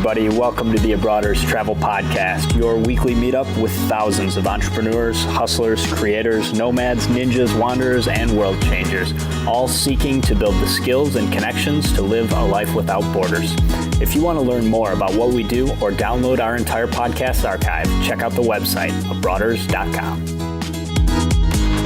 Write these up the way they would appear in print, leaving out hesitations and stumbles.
everybody. Welcome to the Abroaders Travel Podcast, your weekly meetup with thousands of entrepreneurs, hustlers, creators, nomads, ninjas, wanderers, and world changers, all seeking to build the skills and connections to live a life without borders. If you want to learn more about what we do or download our entire podcast archive, check out the website, abroaders.com.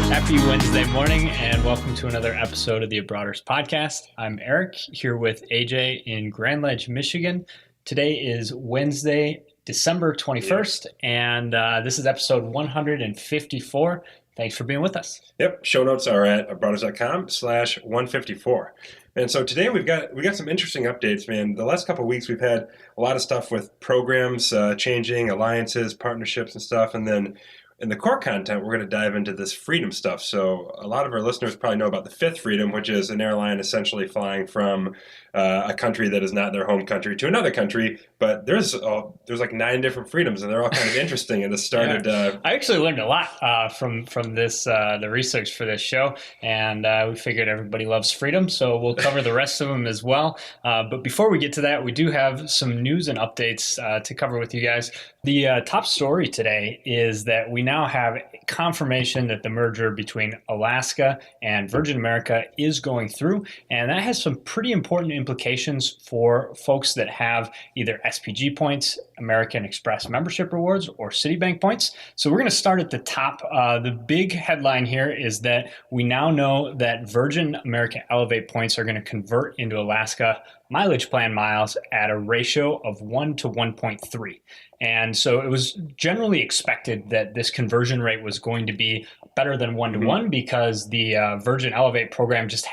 Happy Wednesday morning and welcome to another episode of the Abroaders Podcast. I'm Eric, here with AJ in Grand Ledge, Michigan. Today is Wednesday, December 21st, and this is episode 154. Thanks for being with us. Yep, show notes are at abroaders.com/154. And so today we got some interesting updates, man. The last couple of weeks we've had a lot of stuff with programs changing, alliances, partnerships and stuff, and then in the core content, we're going to dive into this freedom stuff. So a lot of our listeners probably know about the fifth freedom, which is an airline essentially flying from a country that is not their home country to another country. But there's like 9 different freedoms, and they're all kind of interesting. And this started. I actually learned a lot from this the research for this show, and we figured everybody loves freedom, so we'll cover the rest of them as well. But before we get to that, we do have some news and updates to cover with you guys. The top story today is that we now have confirmation that the merger between Alaska and Virgin America is going through, and that has some pretty important implications for folks that have either SPG points, American Express membership rewards, or Citibank points. So we're going to start at the top. The big headline here is that we now know that Virgin America Elevate points are going to convert into Alaska mileage plan miles at a ratio of 1 to 1.3. And so it was generally expected that this conversion rate was going to be better than 1 to 1 because the Virgin Elevate program just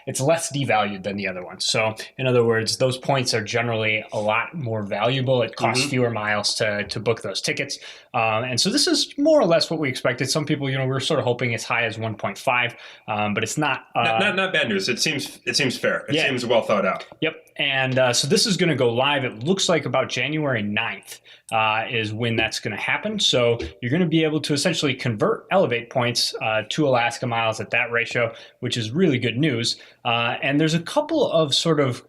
it's less devalued than the other ones. So in other words, those points are generally a lot more valuable. It costs fewer miles to book those tickets. And so this is more or less what we expected. Some people, we were sort of hoping as high as 1.5, but it's not. Not bad news. It seems fair. It seems well thought out. Yep. And so this is going to go live. It looks like about January 9th is when that's going to happen. So you're going to be able to essentially convert Elevate points to Alaska miles at that ratio, which is really good news. And there's a couple of sort of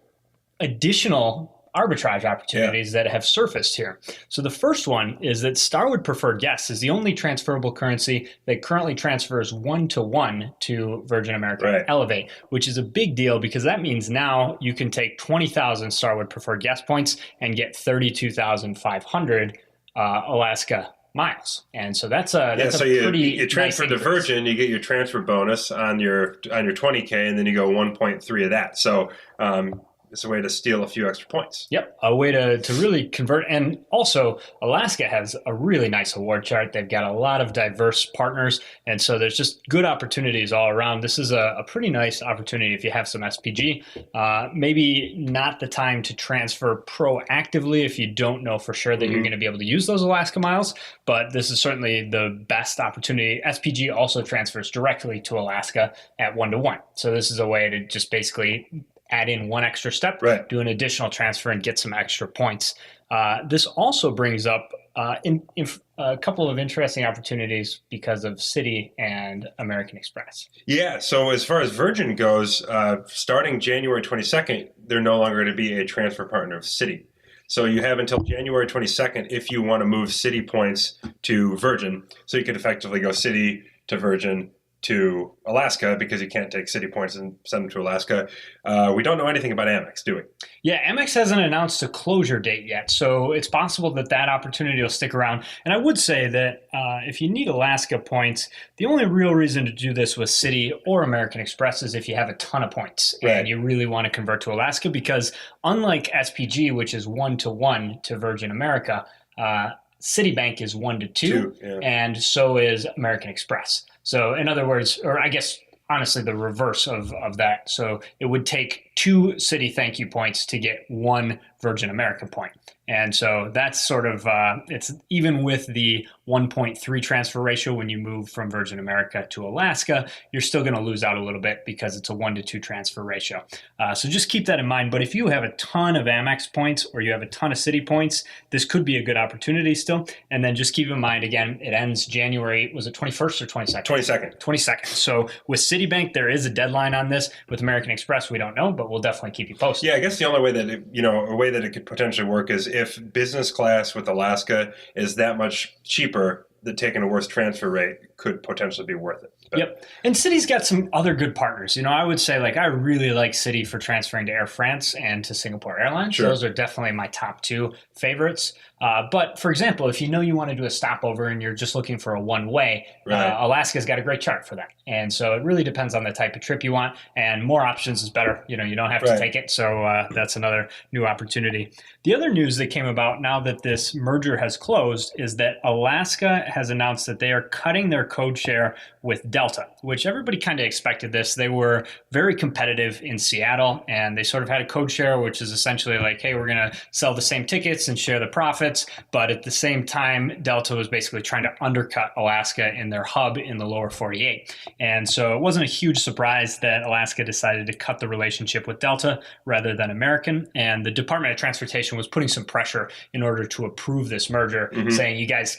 additional arbitrage opportunities that have surfaced here. So the first one is that Starwood Preferred Guests is the only transferable currency that currently transfers 1 to 1 to Virgin America Elevate, which is a big deal because that means now you can take 20,000 Starwood Preferred Guest points and get 32,500 Alaska miles. And so that's a pretty you transfer nice to Virgin, you get your transfer bonus on your 20K, and then you go 1.3 of that. So it's a way to steal a few extra points. Yep, a way to really convert. And also, Alaska has a really nice award chart. They've got a lot of diverse partners, and so there's just good opportunities all around. This is a pretty nice opportunity if you have some SPG. Maybe not the time to transfer proactively if you don't know for sure that you're going to be able to use those Alaska miles, but this is certainly the best opportunity. SPG also transfers directly to Alaska at 1 to 1. So this is a way to just basically add in one extra step, do an additional transfer, and get some extra points. This also brings up a couple of interesting opportunities because of Citi and American Express. Yeah, so as far as Virgin goes, starting January 22nd, they're no longer going to be a transfer partner of Citi. So you have until January 22nd if you want to move Citi points to Virgin. So you could effectively go Citi to Virgin to Alaska because you can't take Citi points and send them to Alaska. We don't know anything about Amex, do we? Yeah, Amex hasn't announced a closure date yet, so it's possible that opportunity will stick around. And I would say that if you need Alaska points, the only real reason to do this with Citi or American Express is if you have a ton of points and you really want to convert to Alaska, because unlike SPG, which is 1 to 1 to Virgin America, Citibank is 1 to 2, and so is American Express. So in other words, or I guess honestly the reverse of that. So it would take 2 Citi thank you points to get 1 Virgin America point. And so that's sort of, it's even with the 1.3 transfer ratio when you move from Virgin America to Alaska, you're still going to lose out a little bit because it's a 1 to 2 transfer ratio. So just keep that in mind. But if you have a ton of Amex points or you have a ton of Citi points, this could be a good opportunity still. And then just keep in mind, again, it ends January, was it 21st or 22nd? 22nd. So with Citibank, there is a deadline on this. With American Express, we don't know, but we'll definitely keep you posted. Yeah, I guess the only way that, a way that it could potentially work is if business class with Alaska is that much cheaper, that taking a worse transfer rate could potentially be worth it. But, Yep. And Citi's got some other good partners. I would say I really like Citi for transferring to Air France and to Singapore Airlines. Sure. Those are definitely my top two favorites. But for example, if you want to do a stopover and you're just looking for a one-way, Right. Alaska's got a great chart for that. And so it really depends on the type of trip you want, and more options is better. You don't have to Right. take it. So that's another new opportunity. The other news that came about now that this merger has closed is that Alaska has announced that they are cutting their code share with Delta, which everybody kind of expected this. They were very competitive in Seattle, and they sort of had a code share, which is essentially like, hey, we're going to sell the same tickets and share the profits. But at the same time, Delta was basically trying to undercut Alaska in their hub in the lower 48. And so it wasn't a huge surprise that Alaska decided to cut the relationship with Delta rather than American. And the Department of Transportation was putting some pressure in order to approve this merger, saying, you guys,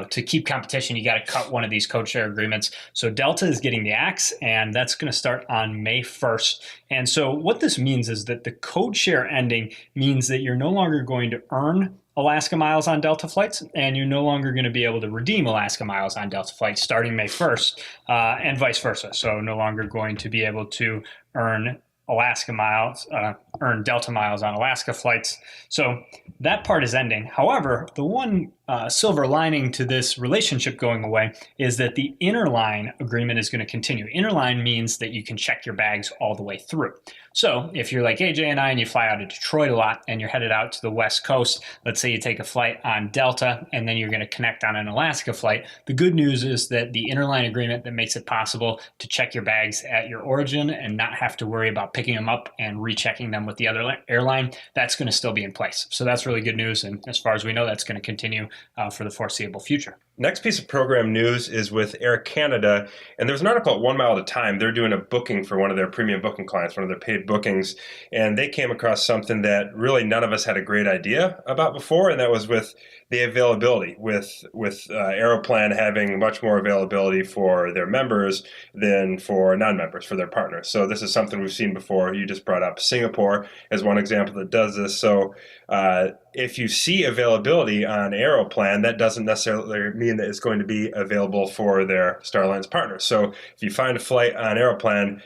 to keep competition, you got to cut one of these code share agreements. So Delta is getting the axe, and that's going to start on May 1st. And so what this means is that the code share ending means that you're no longer going to earn Alaska miles on Delta flights, and you're no longer going to be able to redeem Alaska miles on Delta flights starting May 1st, and vice versa. So no longer going to be able to earn Delta miles on Alaska flights. So that part is ending. However, the one silver lining to this relationship going away is that the interline agreement is going to continue. Interline means that you can check your bags all the way through. So if you're like AJ and I and you fly out of Detroit a lot and you're headed out to the West Coast, let's say you take a flight on Delta and then you're going to connect on an Alaska flight, the good news is that the interline agreement that makes it possible to check your bags at your origin and not have to worry about picking them up and rechecking them with the other airline, that's going to still be in place. So that's really good news. And as far as we know, that's going to continue for the foreseeable future. Next piece of program news is with Air Canada, and there's an article at 1 Mile at a Time. They're doing a booking for one of their premium booking clients, one of their paid bookings, and they came across something that really none of us had a great idea about before, and that was with the availability, with Aeroplan having much more availability for their members than for non-members, for their partners. So this is something we've seen before. You just brought up Singapore as one example that does this. So if you see availability on Aeroplan, that doesn't necessarily mean that it's going to be available for their Star Alliance partners. So if you find a flight on Aeroplan,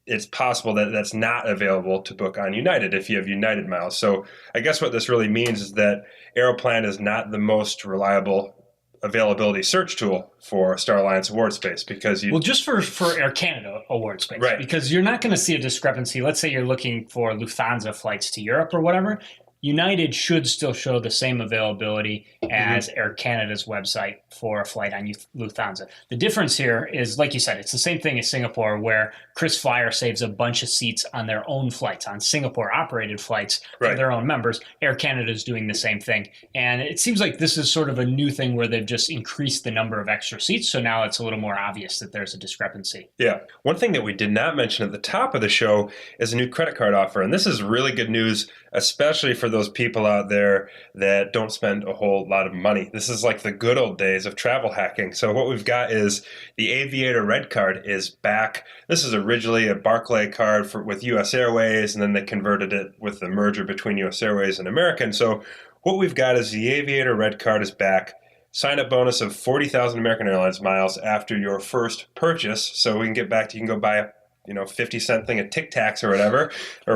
it's possible that that's not available to book on United if you have United miles. So I guess what this really means is that Aeroplan is not the most reliable availability search tool for Star Alliance award space because you... Well, just for Air Canada award space. Right. Because you're not going to see a discrepancy. Let's say you're looking for Lufthansa flights to Europe or whatever. United should still show the same availability as Air Canada's website for a flight on Lufthansa. The difference here is, like you said, it's the same thing as Singapore, where Chris Flyer saves a bunch of seats on their own flights, on Singapore-operated flights for their own members. Air Canada is doing the same thing. And it seems like this is sort of a new thing where they've just increased the number of extra seats, so now it's a little more obvious that there's a discrepancy. Yeah. One thing that we did not mention at the top of the show is a new credit card offer. And this is really good news, especially for those people out there that don't spend a whole lot of money. This is like the good old days of travel hacking. So what we've got is the Aviator Red Card is back. This is originally a Barclay card with U.S. Airways, and then they converted it with the merger between U.S. Airways and American. So what we've got is the Aviator Red Card is back. Sign-up bonus of 40,000 American Airlines miles after your first purchase. So we can get back to, you can go buy 50-cent thing at Tic Tacs or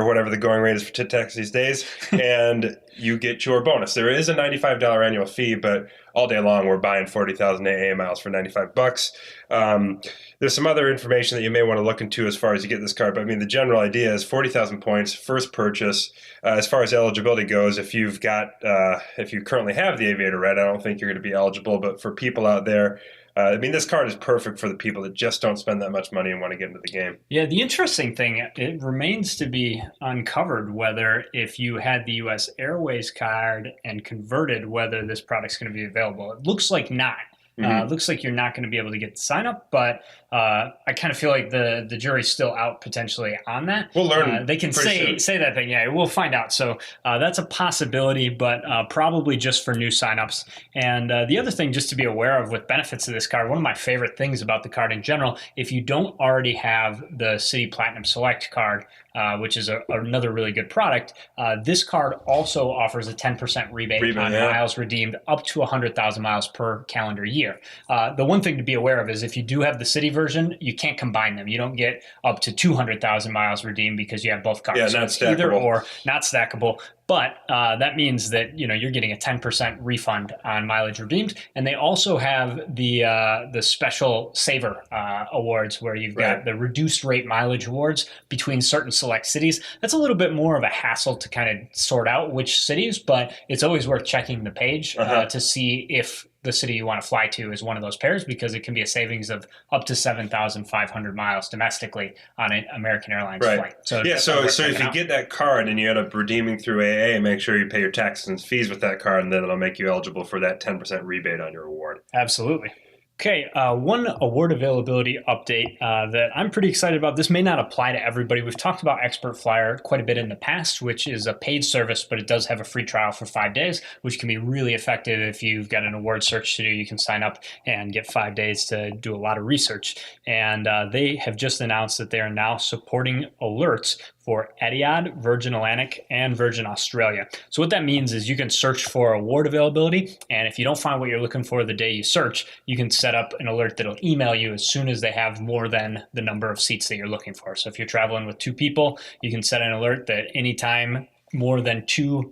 whatever the going rate is for Tic Tacs these days, and you get your bonus. There is a $95 annual fee, but all day long we're buying 40,000 AA miles for $95. There's some other information that you may want to look into as far as you get this card, but I mean the general idea is 40,000 points, first purchase. As far as eligibility goes, if you currently have the Aviator Red, I don't think you're going to be eligible, but for people out there, this card is perfect for the people that just don't spend that much money and want to get into the game. Yeah, the interesting thing, it remains to be uncovered whether if you had the U.S. Airways card and converted, whether this product's going to be available. It looks like not. It looks like you're not going to be able to get the sign up, but I kind of feel like the jury's still out potentially on that. We'll learn. They can say that thing. Yeah, we'll find out. So that's a possibility, but probably just for new signups. And the other thing just to be aware of with benefits of this card, one of my favorite things about the card in general, if you don't already have the Citi Platinum Select card, which is another really good product, this card also offers a 10% rebate on miles redeemed up to 100,000 miles per calendar year. The one thing to be aware of is if you do have the Citi version, you can't combine them. You don't get up to 200,000 miles redeemed because you have both cards. Yeah, so not it's stackable. Either or, not stackable. But that means that you're getting a 10% refund on mileage redeemed, and they also have the special saver awards where you've got the reduced rate mileage awards between certain select cities. That's a little bit more of a hassle to kind of sort out which cities, but it's always worth checking the page to see if the city you want to fly to is one of those pairs, because it can be a savings of up to 7,500 miles domestically on an American Airlines flight. So if you get that card and you end up redeeming through AA, make sure you pay your taxes and fees with that card, and then it'll make you eligible for that 10% rebate on your award. Absolutely. Okay, one award availability update that I'm pretty excited about. This may not apply to everybody. We've talked about Expert Flyer quite a bit in the past, which is a paid service, but it does have a free trial for 5 days, which can be really effective if you've got an award search to do. You can sign up and get 5 days to do a lot of research. And they have just announced that they are now supporting alerts for Etihad, Virgin Atlantic, and Virgin Australia. So what that means is you can search for award availability, and if you don't find what you're looking for the day you search, you can set up an alert that'll email you as soon as they have more than the number of seats that you're looking for. So if you're traveling with 2 people, you can set an alert that anytime more than two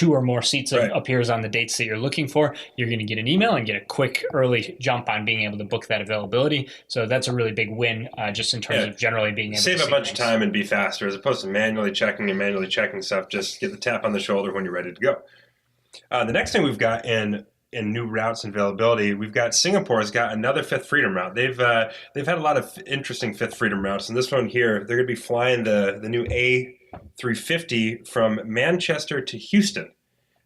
or more seats appears on the dates that you're looking for, you're going to get an email and get a quick early jump on being able to book that availability. So that's a really big win just in terms of generally being able to save see a bunch things. of time and be faster as opposed to manually checking stuff. Just get the tap on the shoulder when you're ready to go. The next thing we've got in new routes and availability, we've got Singapore's got another Fifth Freedom route. They've had a lot of interesting Fifth Freedom routes, and this one here, they're going to be flying the new A350 from Manchester to Houston.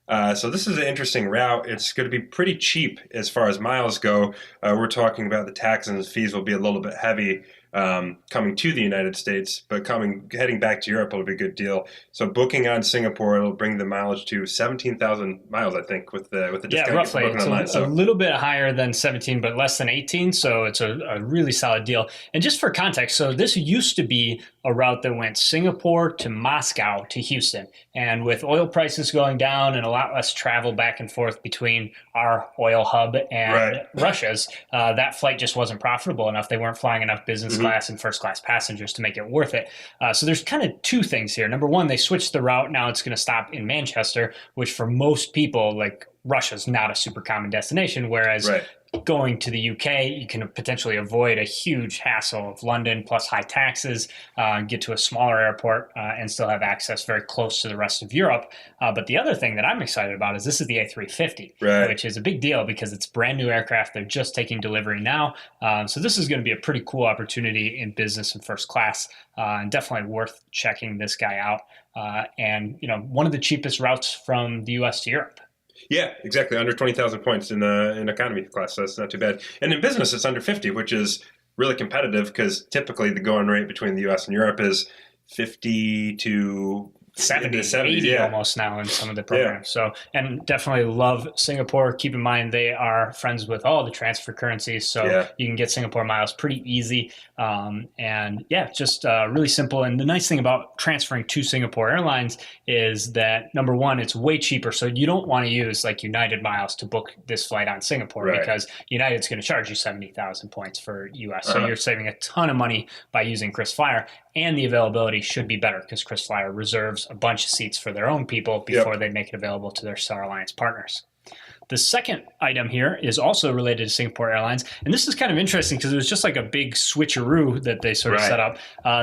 So this is an interesting route. It's going to be pretty cheap as far as miles go. We're talking about the taxes and fees will be a little bit heavy coming to the United States, but heading back to Europe will be a good deal. So booking on Singapore, it'll bring the mileage to 17,000 miles, I think, with the discount. Yeah, roughly. It's a little bit higher than 17, but less than 18. So it's a really solid deal. And just for context, so this used to be a route that went Singapore to Moscow to Houston. And with oil prices going down and a lot less travel back and forth between our oil hub and Russia's, that flight just wasn't profitable enough. They weren't flying enough business class and first class passengers to make it worth it. So there's kind of 2 things here. Number one, they switched the route. Now it's going to stop in Manchester, which for most people, like Russia's not a super common destination, whereas going to the UK, you can potentially avoid a huge hassle of London plus high taxes, get to a smaller airport, and still have access very close to the rest of Europe. But the other thing that I'm excited about is this is the A350, which is a big deal because it's brand new aircraft. They're just taking delivery now. So this is going to be a pretty cool opportunity in business and first class, and definitely worth checking this guy out. And one of the cheapest routes from the US to Europe. Yeah, exactly. Under 20,000 points in economy class, so that's not too bad. And in business, it's under 50, which is really competitive because typically the going rate between the U.S. and Europe is 50 to 70, 80 almost now in some of the programs. So, and definitely love Singapore. Keep in mind they are friends with all the transfer currencies, so you can get Singapore miles pretty easy. And just really simple. And the nice thing about transferring to Singapore Airlines is that, number one, it's way cheaper. So you don't want to use like United miles to book this flight on Singapore because United's going to charge you 70,000 points for US. So you're saving a ton of money by using KrisFlyer. And the availability should be better because KrisFlyer reserves a bunch of seats for their own people before they make it available to their Star Alliance partners. The second item here is also related to Singapore Airlines. And this is kind of interesting because it was just like a big switcheroo that they sort of set up.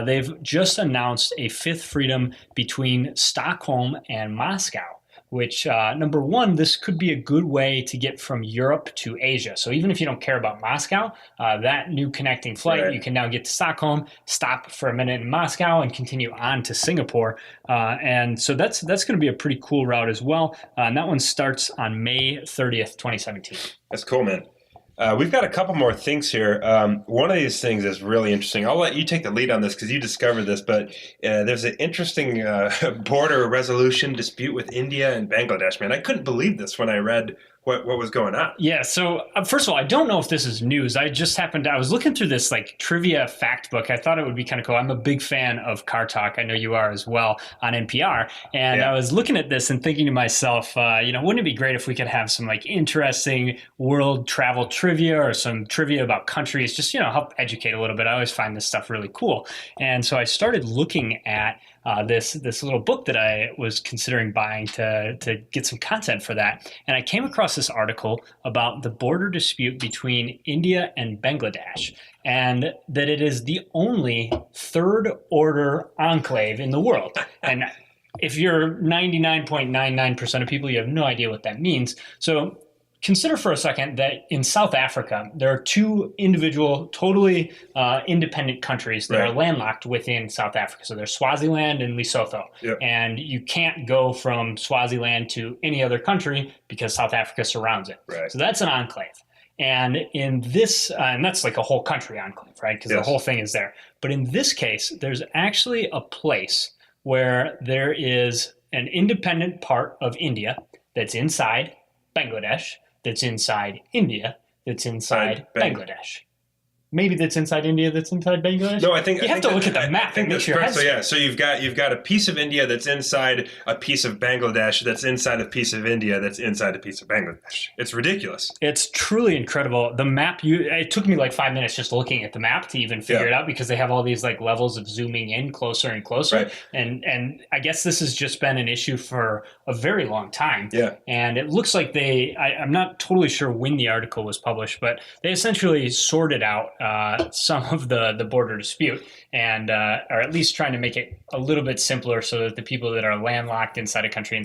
They've just announced a Fifth Freedom between Stockholm and Moscow, which, number one, this could be a good way to get from Europe to Asia. So even if you don't care about Moscow, that new connecting flight, you can now get to Stockholm, stop for a minute in Moscow, and continue on to Singapore. And so that's going to be a pretty cool route as well. And that one starts on May 30th, 2017. That's cool, man. We've got a couple more things here. One of these things is really interesting. I'll let you take the lead on this because you discovered this, but there's an interesting border resolution dispute with India and Bangladesh. Man, I couldn't believe this when I read what was going on. Yeah, so first of all, I don't know if this is news. I was looking through this like trivia fact book. I thought it would be kind of cool. I'm a big fan of Car Talk. I know you are as well on NPR. And I was looking at this and thinking to myself, wouldn't it be great if we could have some like interesting world travel trivia or some trivia about countries, just, help educate a little bit. I always find this stuff really cool. And so I started looking at this little book that I was considering buying to get some content for that. And I came across this article about the border dispute between India and Bangladesh, and that it is the only third order enclave in the world. And if you're 99.99% of people, you have no idea what that means. So consider for a second that in South Africa, there are two individual, totally independent countries that are landlocked within South Africa. So there's Swaziland and Lesotho. Yep. And you can't go from Swaziland to any other country because South Africa surrounds it. Right. So that's an enclave. And in this, and that's like a whole country enclave, right? Because the whole thing is there. But in this case, there's actually a place where there is an independent part of India that's inside Bangladesh, that's inside India, that's inside Bangladesh. Maybe that's inside India, that's inside Bangladesh. No, I think you have to look at the map and make sure. So yeah, so you've got a piece of India that's inside a piece of Bangladesh, that's inside a piece of India, that's inside a piece of Bangladesh. It's ridiculous. It's truly incredible. The map, it took me like 5 minutes just looking at the map to even figure it out, because they have all these like levels of zooming in closer and closer. Right. And I guess this has just been an issue for a very long time. Yeah. And it looks like I'm not totally sure when the article was published, but they essentially sorted out some of the border dispute, and are at least trying to make it a little bit simpler so that the people that are landlocked inside a country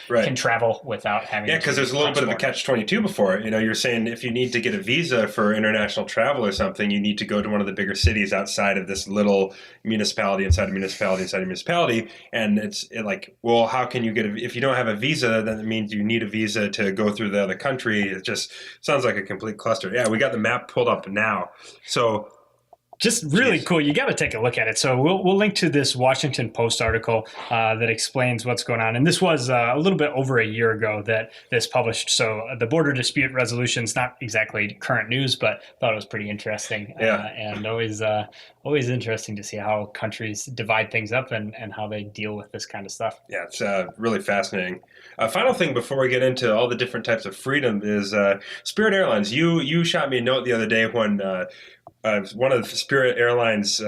can travel without having to. Yeah, because there's a little bit of a catch-22 before. You're saying if you need to get a visa for international travel or something, you need to go to one of the bigger cities outside of this little municipality inside a municipality inside a municipality. And it's like, well, how can you if you don't have a visa, then it means you need a visa to go through the other country. It just sounds like a complete cluster. Yeah, we got the map pulled up now. So just really cool. You got to take a look at it. So we'll link to this Washington Post article that explains what's going on. And this was a little bit over a year ago that this published. So the border dispute resolution is not exactly current news, but thought it was pretty interesting. And always interesting to see how countries divide things up and how they deal with this kind of stuff. Yeah, it's really fascinating. Final thing before we get into all the different types of freedom is Spirit Airlines. You shot me a note the other day when one of the Spirit Airlines,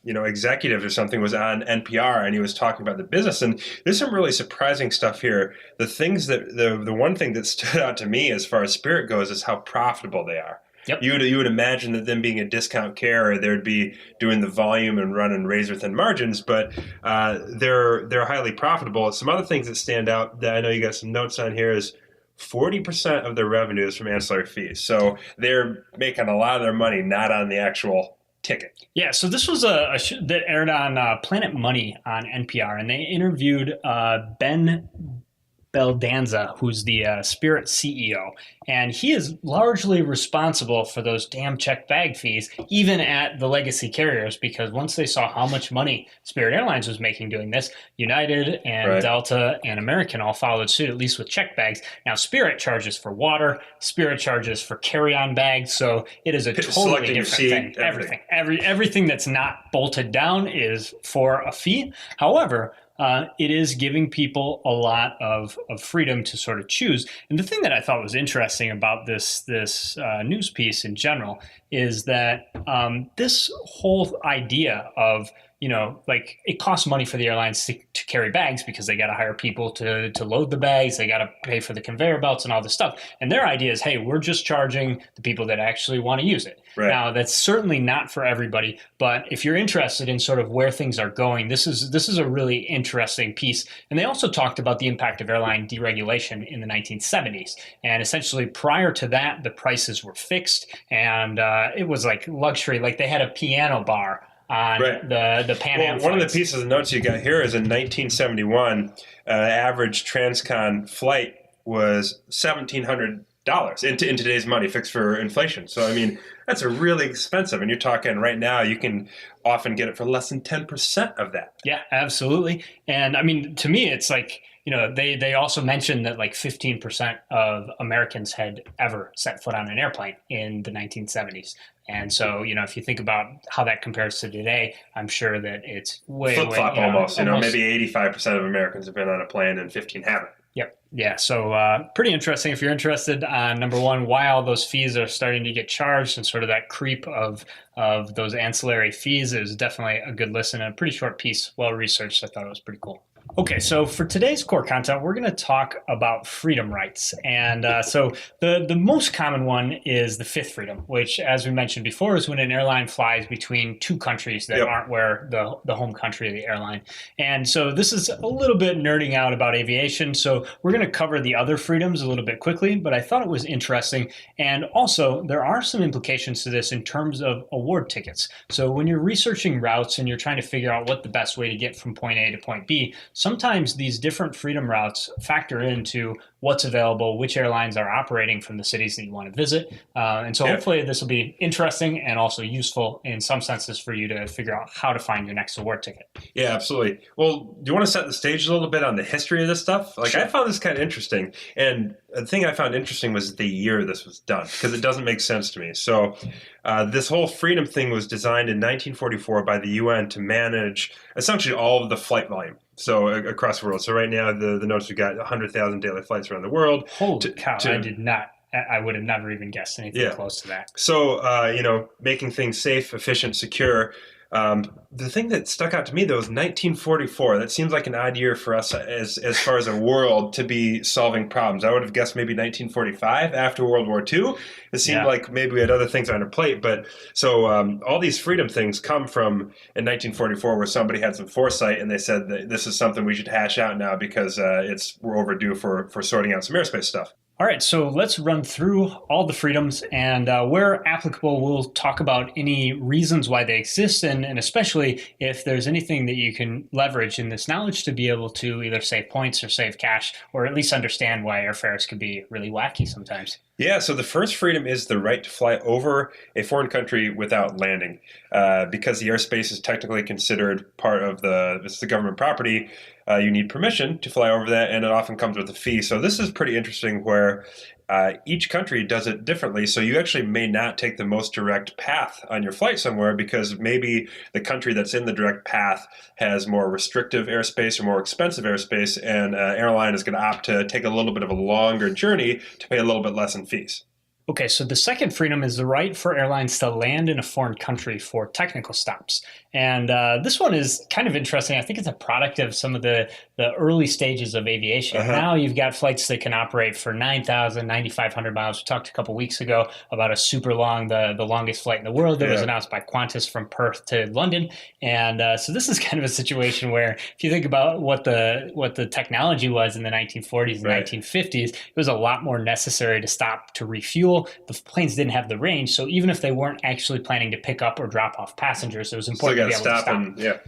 executives or something was on NPR, and he was talking about the business. And there's some really surprising stuff here. The one thing that stood out to me as far as Spirit goes is how profitable they are. Yep. You would imagine that them being a discount carrier, they'd be doing the volume and running razor thin margins, but they're highly profitable. Some other things that stand out that I know you got some notes on here is 40% of their revenue is from ancillary fees. So they're making a lot of their money not on the actual ticket. Yeah, so this was a that aired on Planet Money on NPR, and they interviewed Ben Beldanza, who's the Spirit CEO, and he is largely responsible for those damn checked bag fees, even at the legacy carriers, because once they saw how much money Spirit Airlines was making doing this, United and Delta and American all followed suit, at least with checked bags. Now, Spirit charges for water, Spirit charges for carry-on bags, so it is a totally different thing. Everything that's not bolted down is for a fee. However, it is giving people a lot of freedom to sort of choose. And the thing that I thought was interesting about this news piece in general is that this whole idea of, like it costs money for the airlines to carry bags because they got to hire people to load the bags. They got to pay for the conveyor belts and all this stuff. And their idea is, hey, we're just charging the people that actually want to use it. Right. Now, that's certainly not for everybody. But if you're interested in sort of where things are going, this is a really interesting piece. And they also talked about the impact of airline deregulation in the 1970s. And essentially prior to that, the prices were fixed. And it was like luxury. Like they had a piano bar on the Pan Am One of the pieces of notes you got here is in 1971, average transcon flight was $1,700 in today's money, fixed for inflation. So, I mean, that's a really expensive. And you're talking right now, you can often get it for less than 10% of that. Yeah, absolutely. And I mean, to me, it's like, they also mentioned that like 15% of Americans had ever set foot on an airplane in the 1970s. And so, if you think about how that compares to today, I'm sure that it's way, flip-flop almost. Maybe 85% of Americans have been on a plane and 15 haven't. Yep. Yeah. So pretty interesting. If you're interested on number one, why all those fees are starting to get charged and sort of that creep of those ancillary fees, is definitely a good listen and a pretty short piece, well researched. I thought it was pretty cool. Okay, so for today's core content, we're going to talk about freedom rights. And so the most common one is the fifth freedom, which, as we mentioned before, is when an airline flies between two countries that aren't where the home country of the airline. And so this is a little bit nerding out about aviation. So we're going to cover the other freedoms a little bit quickly, but I thought it was interesting. And also, there are some implications to this in terms of award tickets. So when you're researching routes and you're trying to figure out what the best way to get from point A to point B, sometimes these different freedom routes factor into what's available, which airlines are operating from the cities that you want to visit. And so hopefully this will be interesting and also useful in some senses for you to figure out how to find your next award ticket. Yeah, absolutely. Well, do you want to set the stage a little bit on the history of this stuff? Like, sure. I found this kind of interesting. And the thing I found interesting was the year this was done, because it doesn't make sense to me. So this whole freedom thing was designed in 1944 by the UN to manage essentially all of the flight volume. So across the world. So right now, the notes we got 100,000 daily flights around the world. Holy cow! I would have never even guessed anything close to that. So making things safe, efficient, secure. The thing that stuck out to me, though, is 1944. That seems like an odd year for us as far as a world to be solving problems. I would have guessed maybe 1945 after World War II. It seemed like maybe we had other things on our plate. But so all these freedom things come from in 1944, where somebody had some foresight and they said that this is something we should hash out now because we're overdue for sorting out some airspace stuff. All right, so let's run through all the freedoms, and where applicable, we'll talk about any reasons why they exist, and especially if there's anything that you can leverage in this knowledge to be able to either save points or save cash, or at least understand why airfares can be really wacky sometimes. Yeah, so the first freedom is the right to fly over a foreign country without landing. Because the airspace is technically considered part of the government property, you need permission to fly over that, and it often comes with a fee. So this is pretty interesting where each country does it differently. So you actually may not take the most direct path on your flight somewhere because maybe the country that's in the direct path has more restrictive airspace or more expensive airspace, and airline is going to opt to take a little bit of a longer journey to pay a little bit less in fees. Okay, so the second freedom is the right for airlines to land in a foreign country for technical stops. And this one is kind of interesting. I think it's a product of some of the early stages of aviation. Now you've got flights that can operate for 9,000, 9,500 miles. We talked a couple weeks ago about a super long, the longest flight in the world that was announced by Qantas from Perth to London. And so this is kind of a situation where if you think about what the technology was in the 1940s and 1950s, it was a lot more necessary to stop to refuel. The planes didn't have the range, so even if they weren't actually planning to pick up or drop off passengers, it was important to be able to stop.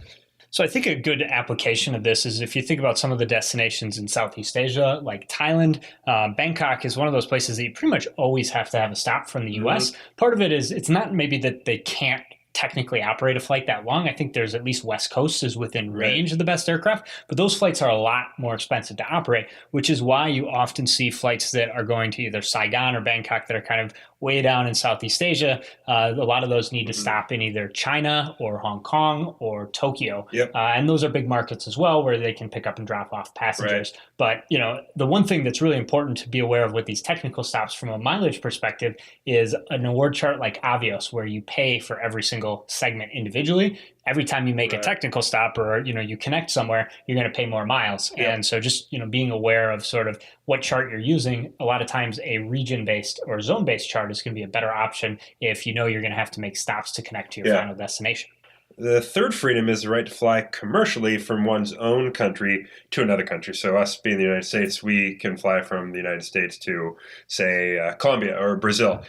So I think a good application of this is if you think about some of the destinations in Southeast Asia, like Thailand, Bangkok is one of those places that you pretty much always have to have a stop from the U.S. Part of it is it's not maybe that they can't technically operate a flight that long. I think there's at least West Coast is within range of the best aircraft, but those flights are a lot more expensive to operate, which is why you often see flights that are going to either Saigon or Bangkok that are kind of way down in Southeast Asia. A lot of those need to stop in either China or Hong Kong or Tokyo. And those are big markets as well where they can pick up and drop off passengers. But, the one thing that's really important to be aware of with these technical stops from a mileage perspective is an award chart like Avios, where you pay for every single segment individually. Every time you make a technical stop or, you connect somewhere, you're going to pay more miles. And so just, being aware of sort of what chart you're using, a lot of times a region-based or zone-based chart is going to be a better option if you're going to have to make stops to connect to your final destination. The third freedom is the right to fly commercially from one's own country to another country. So us being the United States, we can fly from the United States to, say, Colombia or Brazil.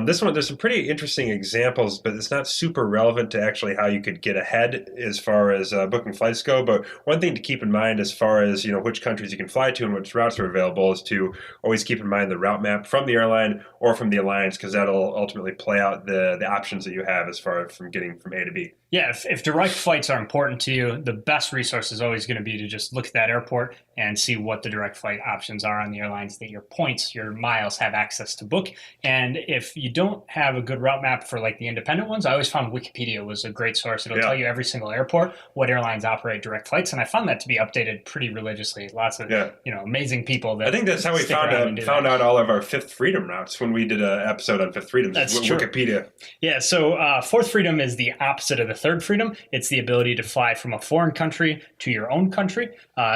This one, there's some pretty interesting examples, but it's not super relevant to actually how you could get ahead as far as booking flights go. But one thing to keep in mind as far as which countries you can fly to and which routes are available is to always keep in mind the route map from the airline or from the alliance, because that'll ultimately play out the options that you have as far as from getting from A to B. Yeah, if direct flights are important to you, the best resource is always going to be to just look at that airport and see what the direct flight options are on the airlines that your points, your miles have access to book. And if you don't have a good route map for like the independent ones, I always found Wikipedia was a great source. It'll tell you every single airport, what airlines operate direct flights. And I found that to be updated pretty religiously. Lots of amazing people. That I think that's how we found out all of our fifth freedom routes when we did an episode on fifth freedom. That's true. Wikipedia. Yeah, so fourth freedom is the opposite of the third freedom. It's the ability to fly from a foreign country to your own country.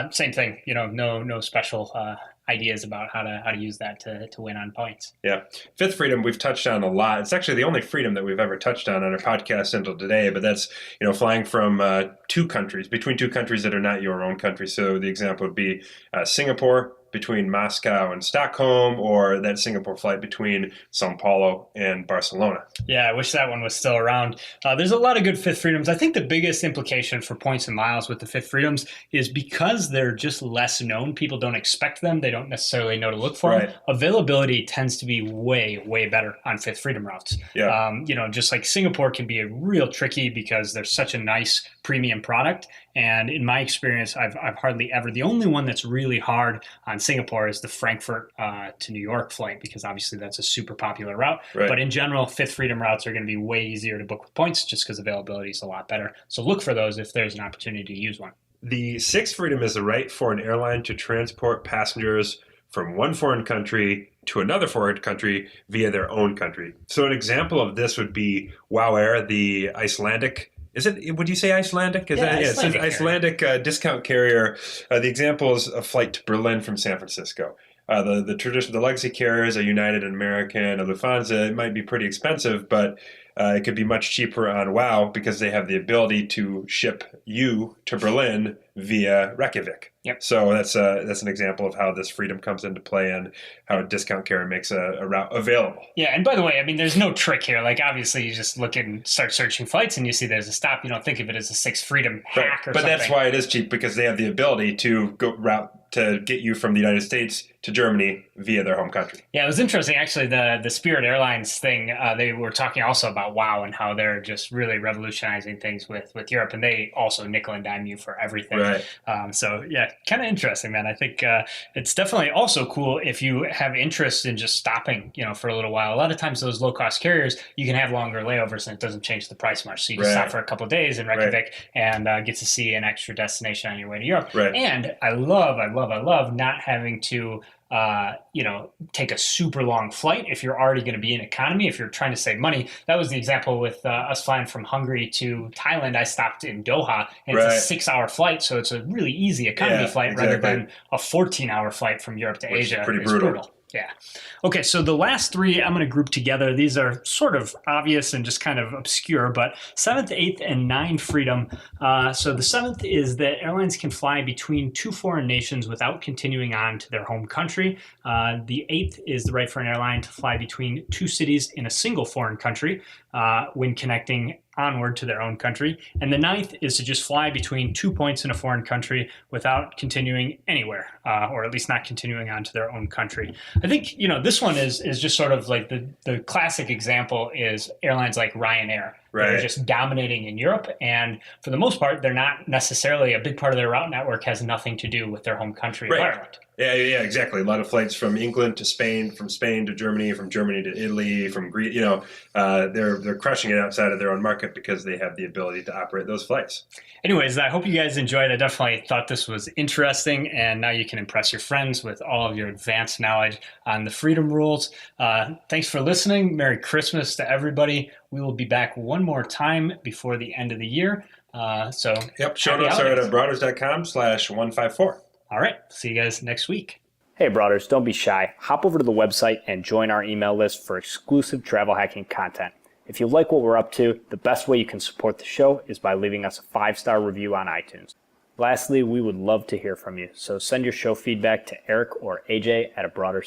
Same thing, no special ideas about how to use that to win on points. Yeah. Fifth freedom we've touched on a lot. It's actually the only freedom that we've ever touched on our podcast until today, but that's, flying from two countries, between two countries that are not your own country. So the example would be Singapore between Moscow and Stockholm, or that Singapore flight between Sao Paulo and Barcelona. Yeah, I wish that one was still around. There's a lot of good fifth freedoms. I think the biggest implication for points and miles with the fifth freedoms is because they're just less known. People don't expect them. They don't necessarily know to look for them. Availability tends to be way, way better on fifth freedom routes. Yeah. Just like Singapore can be a real tricky because they're such a nice premium product. And in my experience, I've hardly ever, the only one that's really hard on Singapore is the Frankfurt to New York flight, because obviously that's a super popular route. Right. But in general, fifth freedom routes are going to be way easier to book with points just because availability is a lot better. So look for those if there's an opportunity to use one. The sixth freedom is the right for an airline to transport passengers from one foreign country to another foreign country via their own country. So an example of this would be WOW Air, the Icelandic. Would you say Icelandic? It says Icelandic discount carrier. The example is a flight to Berlin from San Francisco. The legacy carriers are United and American, a Lufthansa. It might be pretty expensive, but it could be much cheaper on WOW because they have the ability to ship you to Berlin via Reykjavik. Yep. So that's an example of how this freedom comes into play and how a discount carrier makes a route available. Yeah, and by the way, I mean, there's no trick here. Like, obviously, you just look and start searching flights and you see there's a stop. You don't think of it as a sixth freedom hack or something. But that's why it is cheap, because they have the ability to to get you from the United States to Germany via their home country. Yeah, it was interesting. Actually, the Spirit Airlines thing, they were talking also about WOW and how they're just really revolutionizing things with Europe, and they also nickel and dime you for everything. Right. So, yeah, kind of interesting, man. I think it's definitely also cool if you have interest in just stopping, for a little while. A lot of times those low-cost carriers, you can have longer layovers and it doesn't change the price much. So you can stop for a couple of days in Reykjavik and get to see an extra destination on your way to Europe. Right. And I love not having to take a super long flight if you're already going to be in economy, if you're trying to save money. That was the example with us flying from Hungary to Thailand. I stopped in Doha, and it's a 6-hour flight, so it's a really easy economy flight rather than a 14-hour flight from Europe to Asia. Is pretty brutal. Yeah. Okay, so the last three I'm going to group together. These are sort of obvious and just kind of obscure, but 7th, 8th, and 9th freedom. So the 7th is that airlines can fly between two foreign nations without continuing on to their home country. The 8th is the right for an airline to fly between two cities in a single foreign country when connecting onward to their own country. And the 9th is to just fly between 2 points in a foreign country without continuing anywhere, or at least not continuing on to their own country. I think, this one is just sort of like the classic example is airlines like Ryanair. Right. They're just dominating in Europe, and for the most part, they're not necessarily, a big part of their route network has nothing to do with their home country of Ireland. Yeah, exactly. A lot of flights from England to Spain, from Spain to Germany, from Germany to Italy, from Greece. They're crushing it outside of their own market because they have the ability to operate those flights. Anyways, I hope you guys enjoyed. I definitely thought this was interesting, and now you can impress your friends with all of your advanced knowledge on the freedom rules. Thanks for listening. Merry Christmas to everybody. We will be back one more time before the end of the year. Show notes are at broaders.com/154. All right. See you guys next week. Hey, Broaders, don't be shy. Hop over to the website and join our email list for exclusive travel hacking content. If you like what we're up to, the best way you can support the show is by leaving us a 5-star review on iTunes. Lastly, we would love to hear from you, so send your show feedback to Erik or AJ at a broader